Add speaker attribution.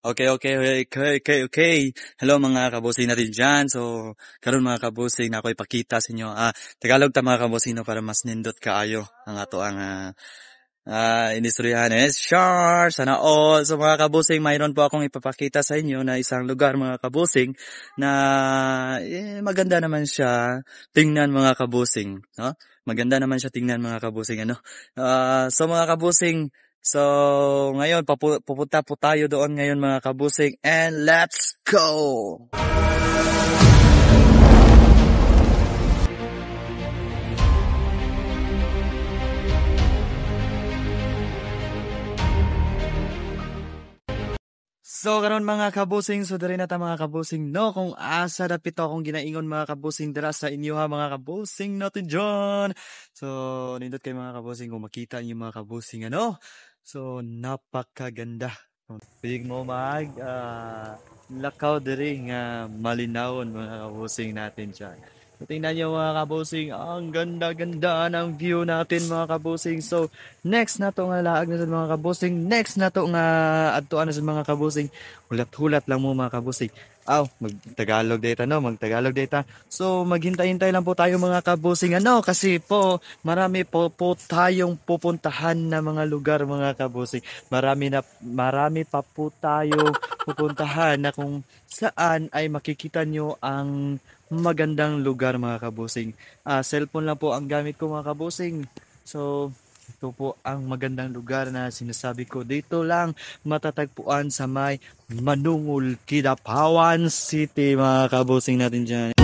Speaker 1: Okay. Hello mga kabusing natin dyan. So, karon mga kabusing na ako ipakita sa inyo. Tagalog ta mga kabusing no, para mas nindot kaayo ang ato ang inistoryahan. Sure! Sana all. So mga kabusing, mayroon po akong ipapakita sa inyo na isang lugar mga kabusing na maganda naman siya tingnan mga kabusing. No? Maganda naman siya tingnan mga kabusing. Ano? So mga kabusing, so, ngayon, pupunta po tayo doon ngayon mga kabusing and let's go! So, karon mga kabusing, so diri na ta mga kabusing, no, kung asa dapit akong ginaingon mga kabusing dira sa inyo ha mga kabusing natin dyan. So, nindot kay mga kabusing kung makita niyo mga kabusing, ano? So, napakaganda. Pwede mo lakaw diri nga malinawon mga kabusing natin dyan. So, tingnan nyo mga kabusing, ang ganda-ganda ng view natin mga kabusing. So, next na to nga laag na sa mga kabusing. Next na to nga adtuan na sa mga kabusing. Hulat-hulat lang mo mga kabusing. Mag-Tagalog data no, mag-Tagalog data. So, maghintay-hintay lang po tayo mga kabusing ano kasi po marami po tayong pupuntahan na mga lugar mga kabusing. Marami pa po tayo pupuntahan na kung saan ay makikita nyo ang magandang lugar mga kabusing. Cellphone lang po ang gamit ko mga kabusing. So, ito po ang magandang lugar na sinasabi ko. Dito lang matatagpuan sa may Manungul, Kidapawan City mga kabusing natin dyan.